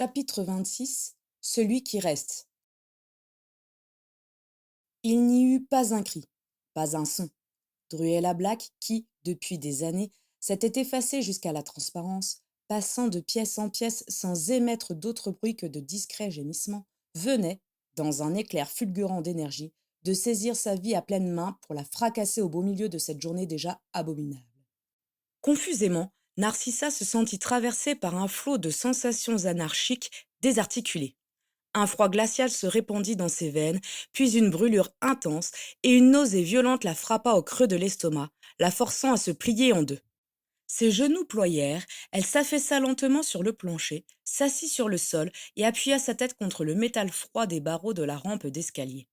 Chapitre 26. Celui qui reste. Il n'y eut pas un cri, pas un son. Druella Black, qui, depuis des années, s'était effacée jusqu'à la transparence, passant de pièce en pièce sans émettre d'autre bruit que de discrets gémissements, venait, dans un éclair fulgurant d'énergie, de saisir sa vie à pleine main pour la fracasser au beau milieu de cette journée déjà abominable. Confusément, Narcissa se sentit traversée par un flot de sensations anarchiques désarticulées. Un froid glacial se répandit dans ses veines, puis une brûlure intense et une nausée violente la frappa au creux de l'estomac, la forçant à se plier en deux. Ses genoux ployèrent, elle s'affaissa lentement sur le plancher, s'assit sur le sol et appuya sa tête contre le métal froid des barreaux de la rampe d'escalier.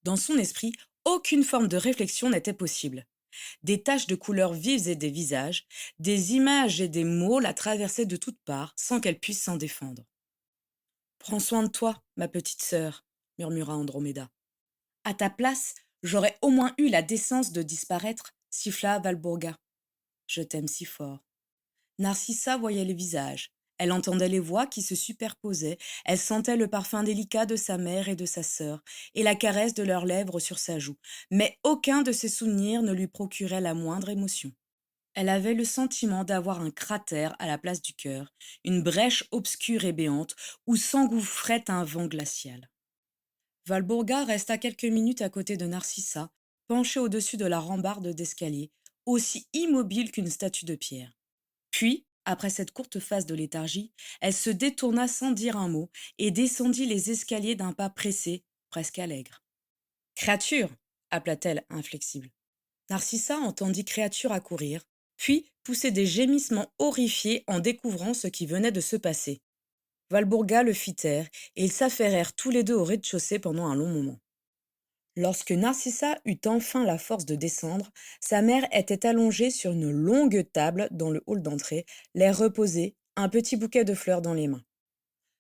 Dans son esprit, aucune forme de réflexion n'était possible. Des taches de couleurs vives et des visages, des images et des mots la traversaient de toutes parts sans qu'elle puisse s'en défendre. Prends soin de toi, ma petite sœur, murmura Androméda. À ta place, j'aurais au moins eu la décence de disparaître, siffla Valbourga. Je t'aime si fort. Narcissa voyait les visages. Elle entendait les voix qui se superposaient, elle sentait le parfum délicat de sa mère et de sa sœur, et la caresse de leurs lèvres sur sa joue, mais aucun de ces souvenirs ne lui procurait la moindre émotion. Elle avait le sentiment d'avoir un cratère à la place du cœur, une brèche obscure et béante où s'engouffrait un vent glacial. Valbourga resta quelques minutes à côté de Narcissa, penchée au-dessus de la rambarde d'escalier, aussi immobile qu'une statue de pierre. Puis, après cette courte phase de léthargie, elle se détourna sans dire un mot et descendit les escaliers d'un pas pressé, presque allègre. Créature, appela-t-elle inflexible. Narcissa entendit Créature accourir, puis pousser des gémissements horrifiés en découvrant ce qui venait de se passer. Valbourga le fit taire, et ils s'affairèrent tous les deux au rez-de-chaussée pendant un long moment. Lorsque Narcissa eut enfin la force de descendre, sa mère était allongée sur une longue table dans le hall d'entrée, l'air reposé, un petit bouquet de fleurs dans les mains.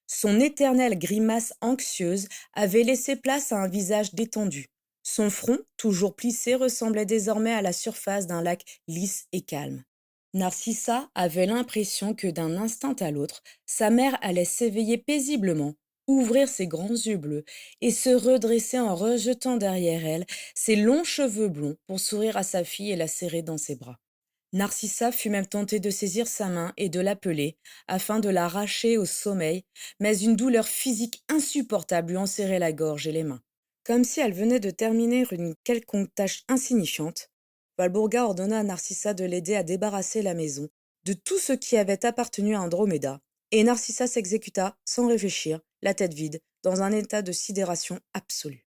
Son éternelle grimace anxieuse avait laissé place à un visage détendu. Son front, toujours plissé, ressemblait désormais à la surface d'un lac lisse et calme. Narcissa avait l'impression que d'un instant à l'autre, sa mère allait s'éveiller paisiblement, ouvrir ses grands yeux bleus et se redresser en rejetant derrière elle ses longs cheveux blonds pour sourire à sa fille et la serrer dans ses bras. Narcissa fut même tentée de saisir sa main et de l'appeler, afin de l'arracher au sommeil, mais une douleur physique insupportable lui enserrait la gorge et les mains. Comme si elle venait de terminer une quelconque tâche insignifiante, Valbourga ordonna à Narcissa de l'aider à débarrasser la maison de tout ce qui avait appartenu à Androméda, et Narcissa s'exécuta, sans réfléchir, la tête vide, dans un état de sidération absolue.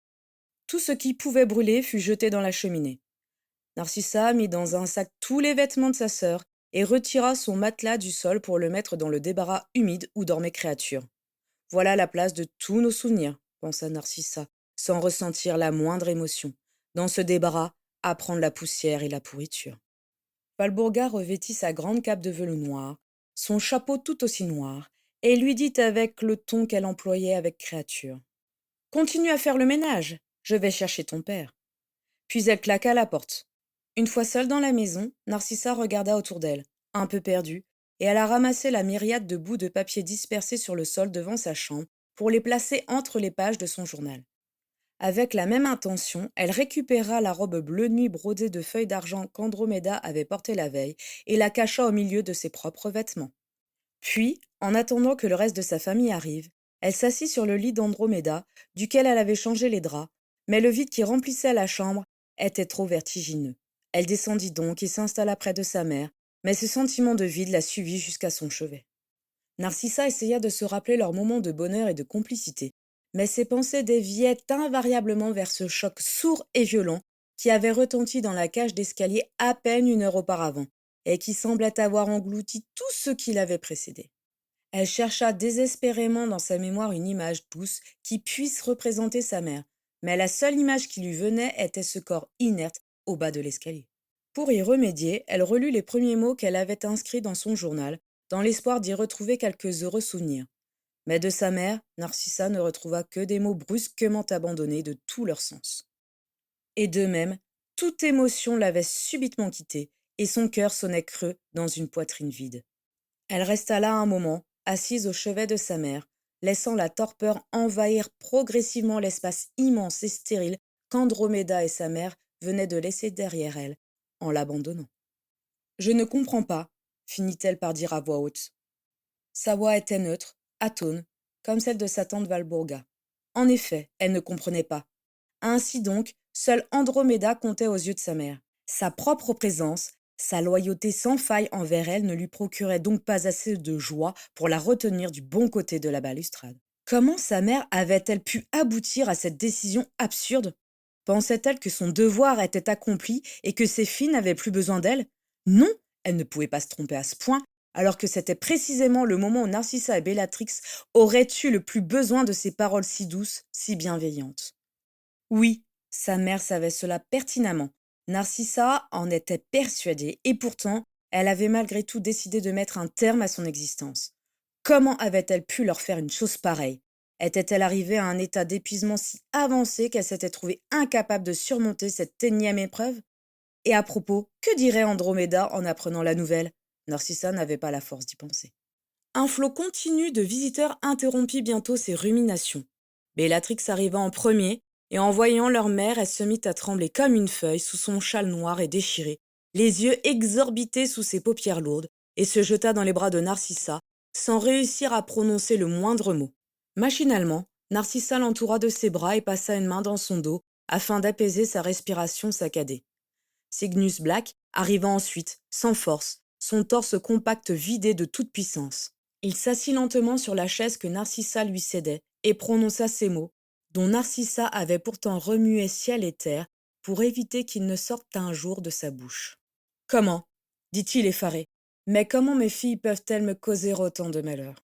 Tout ce qui pouvait brûler fut jeté dans la cheminée. Narcissa mit dans un sac tous les vêtements de sa sœur et retira son matelas du sol pour le mettre dans le débarras humide où dormait Créature. Voilà la place de tous nos souvenirs, pensa Narcissa, sans ressentir la moindre émotion. Dans ce débarras, à prendre la poussière et la pourriture. Valbourga revêtit sa grande cape de velours noir, son chapeau tout aussi noir, et lui dit avec le ton qu'elle employait avec Créature. Continue à faire le ménage, je vais chercher ton père. Puis elle claqua la porte. Une fois seule dans la maison, Narcissa regarda autour d'elle, un peu perdue, et elle a ramassé la myriade de bouts de papier dispersés sur le sol devant sa chambre pour les placer entre les pages de son journal. Avec la même intention, elle récupéra la robe bleu nuit brodée de feuilles d'argent qu'Androméda avait portée la veille et la cacha au milieu de ses propres vêtements. Puis, en attendant que le reste de sa famille arrive, elle s'assit sur le lit d'Androméda, duquel elle avait changé les draps, mais le vide qui remplissait la chambre était trop vertigineux. Elle descendit donc et s'installa près de sa mère, mais ce sentiment de vide la suivit jusqu'à son chevet. Narcissa essaya de se rappeler leurs moments de bonheur et de complicité, mais ses pensées déviaient invariablement vers ce choc sourd et violent qui avait retenti dans la cage d'escalier à peine une heure auparavant, et qui semblait avoir englouti tout ce qui l'avait précédé. Elle chercha désespérément dans sa mémoire une image douce qui puisse représenter sa mère, mais la seule image qui lui venait était ce corps inerte au bas de l'escalier. Pour y remédier, elle relut les premiers mots qu'elle avait inscrits dans son journal, dans l'espoir d'y retrouver quelques heureux souvenirs. Mais de sa mère, Narcissa ne retrouva que des mots brusquement abandonnés de tout leur sens. Et de même, toute émotion l'avait subitement quittée, et son cœur sonnait creux dans une poitrine vide. Elle resta là un moment, assise au chevet de sa mère, laissant la torpeur envahir progressivement l'espace immense et stérile qu'Androméda et sa mère venaient de laisser derrière elle, en l'abandonnant. Je ne comprends pas, finit-elle par dire à voix haute. Sa voix était neutre, atone, comme celle de sa tante Valbourga. En effet, elle ne comprenait pas. Ainsi donc, seule Androméda comptait aux yeux de sa mère. Sa propre présence, sa loyauté sans faille envers elle ne lui procurait donc pas assez de joie pour la retenir du bon côté de la balustrade. Comment sa mère avait-elle pu aboutir à cette décision absurde? Pensait-elle que son devoir était accompli et que ses filles n'avaient plus besoin d'elle? Non, elle ne pouvait pas se tromper à ce point, alors que c'était précisément le moment où Narcissa et Bellatrix auraient eu le plus besoin de ces paroles si douces, si bienveillantes. Oui, sa mère savait cela pertinemment. Narcissa en était persuadée, et pourtant, elle avait malgré tout décidé de mettre un terme à son existence. Comment avait-elle pu leur faire une chose pareille? Était-elle arrivée à un état d'épuisement si avancé qu'elle s'était trouvée incapable de surmonter cette énième épreuve? Et à propos, que dirait Androméda en apprenant la nouvelle? Narcissa n'avait pas la force d'y penser. Un flot continu de visiteurs interrompit bientôt ses ruminations. Bellatrix arriva en premier, et en voyant leur mère, elle se mit à trembler comme une feuille sous son châle noir et déchiré, les yeux exorbités sous ses paupières lourdes, et se jeta dans les bras de Narcissa, sans réussir à prononcer le moindre mot. Machinalement, Narcissa l'entoura de ses bras et passa une main dans son dos, afin d'apaiser sa respiration saccadée. Cygnus Black arriva ensuite, sans force, son torse compact vidé de toute puissance. Il s'assit lentement sur la chaise que Narcissa lui cédait et prononça ces mots, dont Narcissa avait pourtant remué ciel et terre pour éviter qu'ils ne sortent un jour de sa bouche. Comment? Dit-il effaré. Mais comment mes filles peuvent-elles me causer autant de malheur?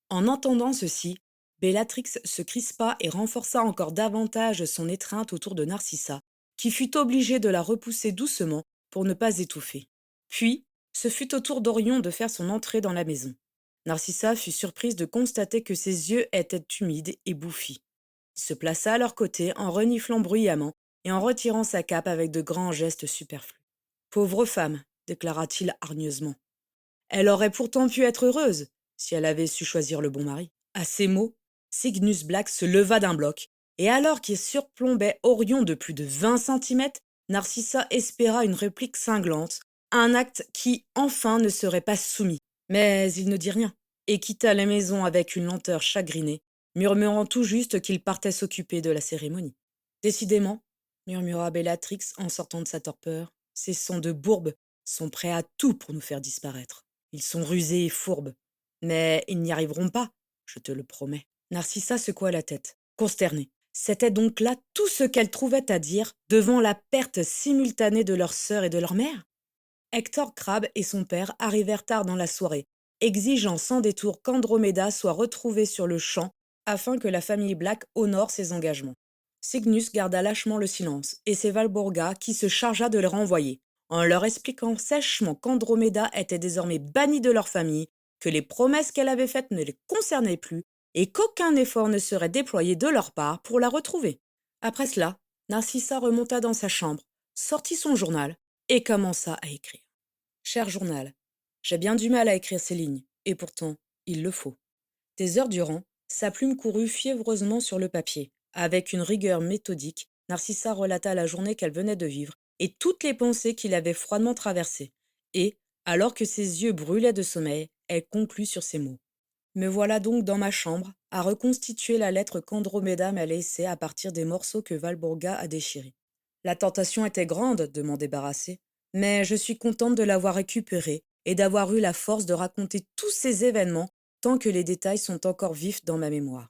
En entendant ceci, Bellatrix se crispa et renforça encore davantage son étreinte autour de Narcissa, qui fut obligée de la repousser doucement pour ne pas étouffer. Puis, ce fut au tour d'Orion de faire son entrée dans la maison. Narcissa fut surprise de constater que ses yeux étaient humides et bouffis. Il se plaça à leur côté en reniflant bruyamment et en retirant sa cape avec de grands gestes superflus. Pauvre femme, déclara-t-il hargneusement. Elle aurait pourtant pu être heureuse si elle avait su choisir le bon mari. À ces mots, Cygnus Black se leva d'un bloc, et alors qu'il surplombait Orion de plus de 20 centimètres, Narcissa espéra une réplique cinglante, un acte qui, enfin, ne serait pas soumis. Mais il ne dit rien, et quitta la maison avec une lenteur chagrinée, murmurant tout juste qu'il partait s'occuper de la cérémonie. Décidément, murmura Bellatrix en sortant de sa torpeur, ces sons de bourbe sont prêts à tout pour nous faire disparaître. Ils sont rusés et fourbes, mais ils n'y arriveront pas, je te le promets. Narcissa secoua la tête, consternée. C'était donc là tout ce qu'elle trouvait à dire devant la perte simultanée de leur sœur et de leur mère. Hector Crabbe et son père arrivèrent tard dans la soirée, exigeant sans détour qu'Androméda soit retrouvée sur le champ afin que la famille Black honore ses engagements. Cygnus garda lâchement le silence, et c'est Valbourga qui se chargea de les renvoyer, en leur expliquant sèchement qu'Androméda était désormais bannie de leur famille, que les promesses qu'elle avait faites ne les concernaient plus, et qu'aucun effort ne serait déployé de leur part pour la retrouver. Après cela, Narcissa remonta dans sa chambre, sortit son journal et commença à écrire. Cher journal, j'ai bien du mal à écrire ces lignes, et pourtant, il le faut. Des heures durant, sa plume courut fiévreusement sur le papier. Avec une rigueur méthodique, Narcissa relata la journée qu'elle venait de vivre et toutes les pensées qui l'avaient froidement traversée. Et, alors que ses yeux brûlaient de sommeil, elle conclut sur ces mots. Me voilà donc dans ma chambre, à reconstituer la lettre qu'Androméda m'a laissée à partir des morceaux que Valbourga a déchirés. La tentation était grande de m'en débarrasser, mais je suis contente de l'avoir récupérée et d'avoir eu la force de raconter tous ces événements tant que les détails sont encore vifs dans ma mémoire.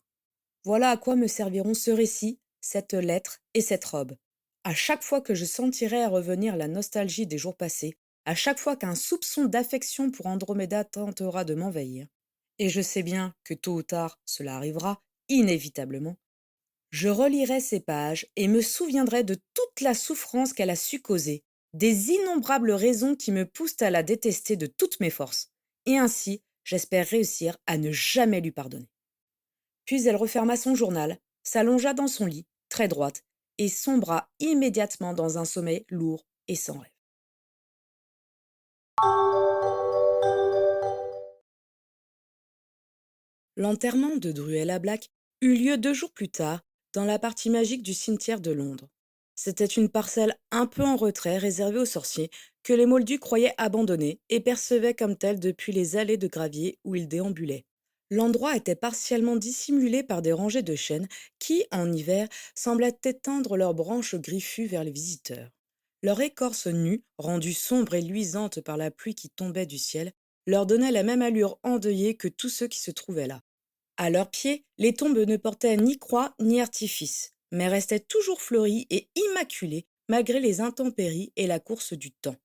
Voilà à quoi me serviront ce récit, cette lettre et cette robe. À chaque fois que je sentirai à revenir la nostalgie des jours passés, à chaque fois qu'un soupçon d'affection pour Androméda tentera de m'envahir, et je sais bien que tôt ou tard cela arrivera, inévitablement, je relirai ces pages et me souviendrai de toute la souffrance qu'elle a su causer, des innombrables raisons qui me poussent à la détester de toutes mes forces, et ainsi j'espère réussir à ne jamais lui pardonner. Puis elle referma son journal, s'allongea dans son lit, très droite, et sombra immédiatement dans un sommeil lourd et sans rêve. L'enterrement de Druella Black eut lieu 2 jours plus tard, dans la partie magique du cimetière de Londres. C'était une parcelle un peu en retrait réservée aux sorciers que les Moldus croyaient abandonnée et percevaient comme telle depuis les allées de gravier où ils déambulaient. L'endroit était partiellement dissimulé par des rangées de chênes qui, en hiver, semblaient étendre leurs branches griffues vers les visiteurs. Leur écorce nue, rendue sombre et luisante par la pluie qui tombait du ciel, leur donnait la même allure endeuillée que tous ceux qui se trouvaient là. À leurs pieds, les tombes ne portaient ni croix ni artifice, mais restaient toujours fleuries et immaculées malgré les intempéries et la course du temps.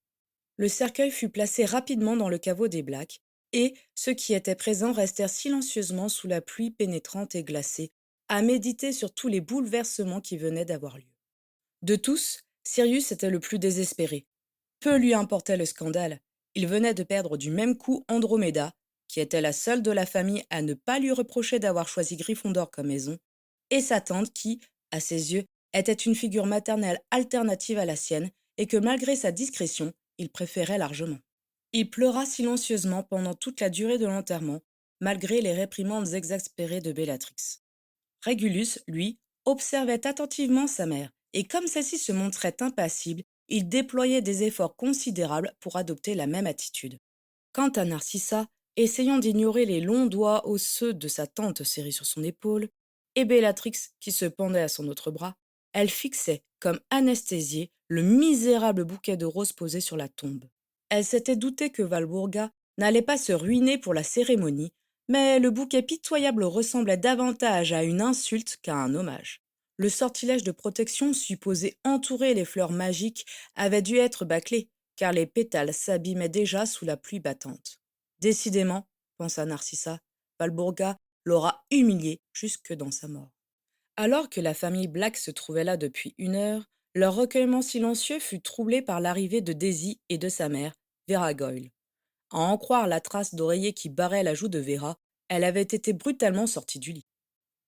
Le cercueil fut placé rapidement dans le caveau des Blacks, et ceux qui étaient présents restèrent silencieusement sous la pluie pénétrante et glacée, à méditer sur tous les bouleversements qui venaient d'avoir lieu. De tous, Sirius était le plus désespéré. Peu lui importait le scandale. Il venait de perdre du même coup Andromeda, qui était la seule de la famille à ne pas lui reprocher d'avoir choisi Gryffondor comme maison, et sa tante qui, à ses yeux, était une figure maternelle alternative à la sienne, et que malgré sa discrétion, il préférait largement. Il pleura silencieusement pendant toute la durée de l'enterrement, malgré les réprimandes exaspérées de Bellatrix. Régulus, lui, observait attentivement sa mère, et comme celle-ci se montrait impassible, il déployait des efforts considérables pour adopter la même attitude. Quant à Narcissa, essayant d'ignorer les longs doigts osseux de sa tante serrés sur son épaule, et Bellatrix qui se pendait à son autre bras, elle fixait, comme anesthésiée, le misérable bouquet de roses posé sur la tombe. Elle s'était doutée que Valbourga n'allait pas se ruiner pour la cérémonie, mais le bouquet pitoyable ressemblait davantage à une insulte qu'à un hommage. Le sortilège de protection supposé entourer les fleurs magiques avait dû être bâclé, car les pétales s'abîmaient déjà sous la pluie battante. Décidément, pensa Narcissa, Valbourga l'aura humilié jusque dans sa mort. Alors que la famille Black se trouvait là depuis 1 heure, leur recueillement silencieux fut troublé par l'arrivée de Daisy et de sa mère, Vera Goyle. À en croire la trace d'oreiller qui barrait la joue de Vera, elle avait été brutalement sortie du lit.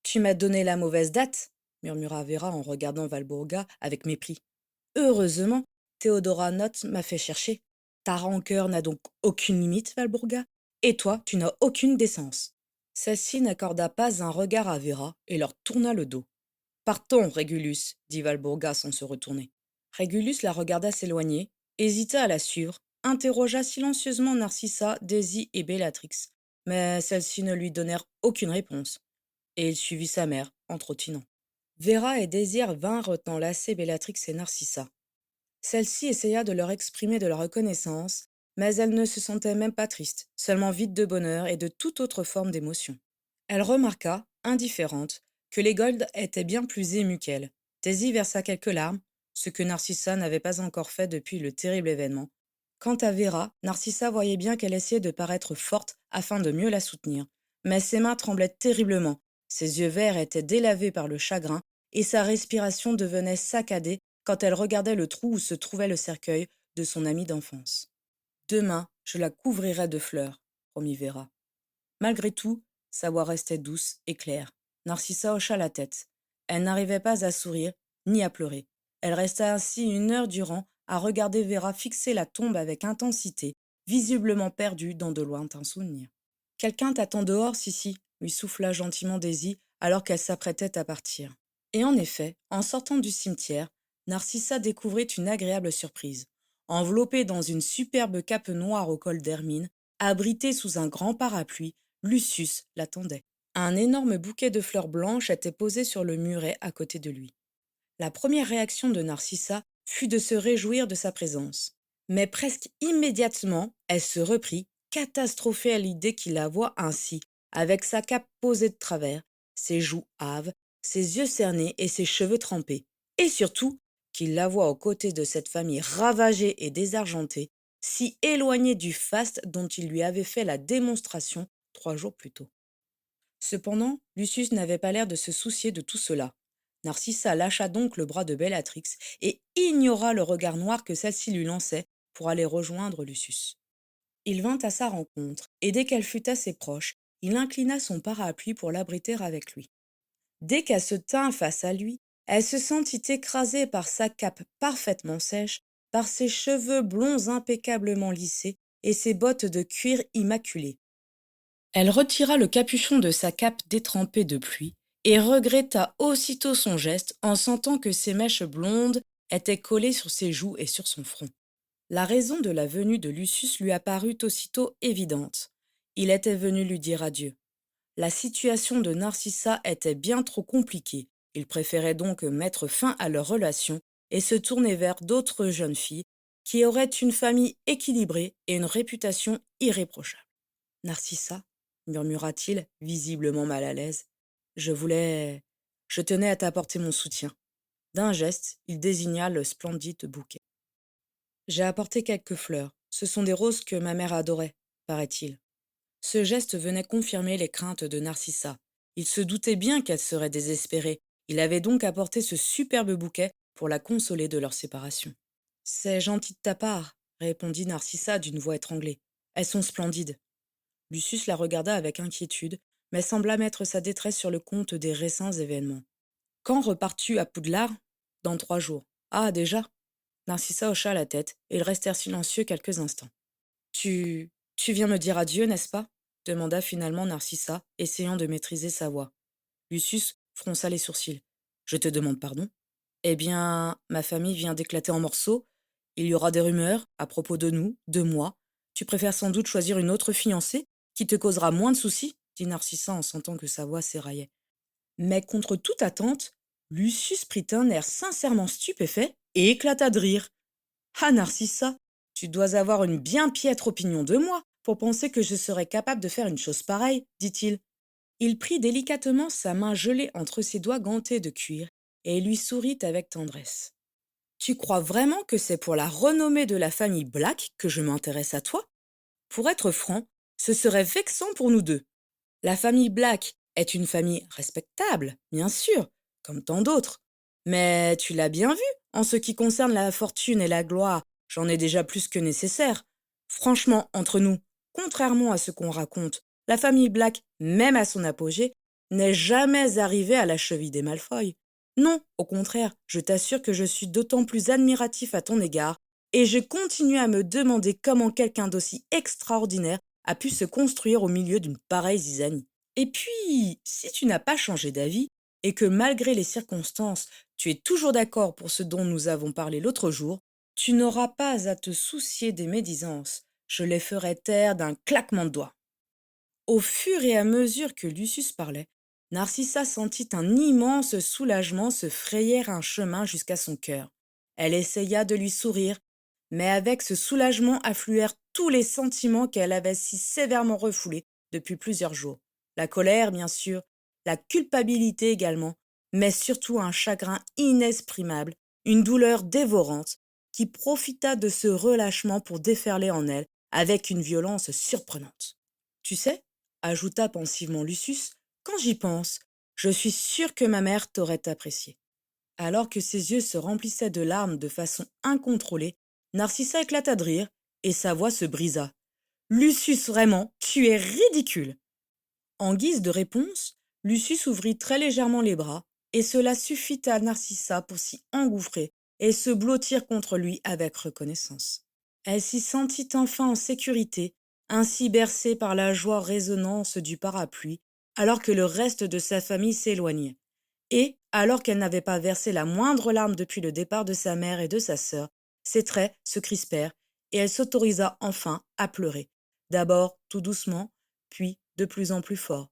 Tu m'as donné la mauvaise date, murmura Vera en regardant Valbourga avec mépris. Heureusement, Théodora Nott m'a fait chercher. Ta rancœur n'a donc aucune limite, Valbourga, et toi, tu n'as aucune décence. Celle-ci n'accorda pas un regard à Vera et leur tourna le dos. Partons, Régulus, dit Valbourga sans se retourner. Régulus la regarda s'éloigner, hésita à la suivre, interrogea silencieusement Narcissa, Daisy et Bellatrix, mais celles-ci ne lui donnèrent aucune réponse, et il suivit sa mère, en trottinant. Vera et Désir vinrent enlacer Bellatrix et Narcissa. Celle-ci essaya de leur exprimer de la reconnaissance, mais elle ne se sentait même pas triste, seulement vide de bonheur et de toute autre forme d'émotion. Elle remarqua, indifférente, que les Gold étaient bien plus émus qu'elle. Daisy versa quelques larmes, ce que Narcissa n'avait pas encore fait depuis le terrible événement. Quant à Vera, Narcissa voyait bien qu'elle essayait de paraître forte afin de mieux la soutenir, mais ses mains tremblaient terriblement, ses yeux verts étaient délavés par le chagrin, et sa respiration devenait saccadée quand elle regardait le trou où se trouvait le cercueil de son amie d'enfance. Demain, je la couvrirai de fleurs, promit Vera. Malgré tout, sa voix restait douce et claire. Narcissa hocha la tête. Elle n'arrivait pas à sourire, ni à pleurer. Elle resta ainsi 1 heure durant à regarder Vera fixer la tombe avec intensité, visiblement perdue dans de lointains souvenirs. Quelqu'un t'attend dehors, Sissi, lui souffla gentiment Daisy alors qu'elle s'apprêtait à partir. Et en effet, en sortant du cimetière, Narcissa découvrit une agréable surprise. Enveloppée dans une superbe cape noire au col d'hermine, abritée sous un grand parapluie, Lucius l'attendait. Un énorme bouquet de fleurs blanches était posé sur le muret à côté de lui. La première réaction de Narcissa fut de se réjouir de sa présence. Mais presque immédiatement, elle se reprit, catastrophée à l'idée qu'il la voit ainsi, avec sa cape posée de travers, ses joues hâves, ses yeux cernés et ses cheveux trempés. Et surtout, qu'il la voit aux côtés de cette famille ravagée et désargentée, si éloignée du faste dont il lui avait fait la démonstration 3 jours plus tôt. Cependant, Lucius n'avait pas l'air de se soucier de tout cela. Narcissa lâcha donc le bras de Bellatrix et ignora le regard noir que celle-ci lui lançait pour aller rejoindre Lucius. Il vint à sa rencontre, et dès qu'elle fut assez proche, il inclina son parapluie pour l'abriter avec lui. Dès qu'elle se tint face à lui, elle se sentit écrasée par sa cape parfaitement sèche, par ses cheveux blonds impeccablement lissés et ses bottes de cuir immaculées. Elle retira le capuchon de sa cape détrempée de pluie et regretta aussitôt son geste en sentant que ses mèches blondes étaient collées sur ses joues et sur son front. La raison de la venue de Lucius lui apparut aussitôt évidente. Il était venu lui dire adieu. La situation de Narcissa était bien trop compliquée. Il préférait donc mettre fin à leur relation et se tourner vers d'autres jeunes filles qui auraient une famille équilibrée et une réputation irréprochable. Narcissa, murmura-t-il, visiblement mal à l'aise, je voulais... Je tenais à t'apporter mon soutien. D'un geste, il désigna le splendide bouquet. J'ai apporté quelques fleurs. Ce sont des roses que ma mère adorait, paraît-il. Ce geste venait confirmer les craintes de Narcissa. Il se doutait bien qu'elle serait désespérée. Il avait donc apporté ce superbe bouquet pour la consoler de leur séparation. C'est gentil de ta part, répondit Narcissa d'une voix étranglée. Elles sont splendides. Lucius la regarda avec inquiétude, mais sembla mettre sa détresse sur le compte des récents événements. Quand repars-tu à Poudlard? Dans 3 jours. Ah, déjà? Narcissa hocha la tête, et ils restèrent silencieux quelques instants. Tu viens me dire adieu, n'est-ce pas? Demanda finalement Narcissa, essayant de maîtriser sa voix. Lucius fronça les sourcils. Je te demande pardon? Eh bien, ma famille vient d'éclater en morceaux. Il y aura des rumeurs à propos de nous, de moi. Tu préfères sans doute choisir une autre fiancée qui te causera moins de soucis, dit Narcissa en sentant que sa voix s'éraillait. Mais contre toute attente, Lucius prit un air sincèrement stupéfait et éclata de rire. Ah, Narcissa, tu dois avoir une bien piètre opinion de moi pour penser que je serais capable de faire une chose pareille, dit-il. Il prit délicatement sa main gelée entre ses doigts gantés de cuir et lui sourit avec tendresse. Tu crois vraiment que c'est pour la renommée de la famille Black que je m'intéresse à toi? Pour être franc, ce serait vexant pour nous deux. La famille Black est une famille respectable, bien sûr, comme tant d'autres. Mais tu l'as bien vu, en ce qui concerne la fortune et la gloire, j'en ai déjà plus que nécessaire. Franchement, entre nous, contrairement à ce qu'on raconte, la famille Black, même à son apogée, n'est jamais arrivée à la cheville des Malfoy. Non, au contraire, je t'assure que je suis d'autant plus admiratif à ton égard, et je continue à me demander comment quelqu'un d'aussi extraordinaire a pu se construire au milieu d'une pareille zizanie. Et puis, si tu n'as pas changé d'avis, et que malgré les circonstances, tu es toujours d'accord pour ce dont nous avons parlé l'autre jour, tu n'auras pas à te soucier des médisances. Je les ferai taire d'un claquement de doigts. Au fur et à mesure que Lucius parlait, Narcissa sentit un immense soulagement se frayer un chemin jusqu'à son cœur. Elle essaya de lui sourire, mais avec ce soulagement affluèrent tous les sentiments qu'elle avait si sévèrement refoulés depuis plusieurs jours. La colère, bien sûr, la culpabilité également, mais surtout un chagrin inexprimable, une douleur dévorante, qui profita de ce relâchement pour déferler en elle avec une violence surprenante. Tu sais, ajouta pensivement Lucius, quand j'y pense, je suis sûre que ma mère t'aurait apprécié. Alors que ses yeux se remplissaient de larmes de façon incontrôlée, Narcissa éclata de rire et sa voix se brisa. Lucius, vraiment, tu es ridicule. En guise de réponse, Lucius ouvrit très légèrement les bras, et cela suffit à Narcissa pour s'y engouffrer et se blottir contre lui avec reconnaissance. Elle s'y sentit enfin en sécurité, ainsi bercée par la joie résonance du parapluie, alors que le reste de sa famille s'éloignait. Et, alors qu'elle n'avait pas versé la moindre larme depuis le départ de sa mère et de sa sœur, ses traits se crispèrent, et elle s'autorisa enfin à pleurer, d'abord tout doucement, puis de plus en plus fort.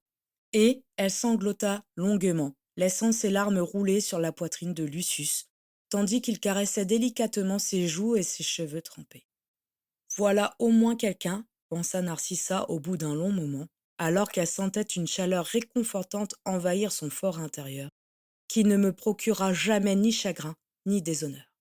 Et elle sanglota longuement, laissant ses larmes rouler sur la poitrine de Lucius, tandis qu'il caressait délicatement ses joues et ses cheveux trempés. Voilà au moins quelqu'un, pensa Narcissa au bout d'un long moment, alors qu'elle sentait une chaleur réconfortante envahir son fort intérieur, qui ne me procura jamais ni chagrin ni déshonneur.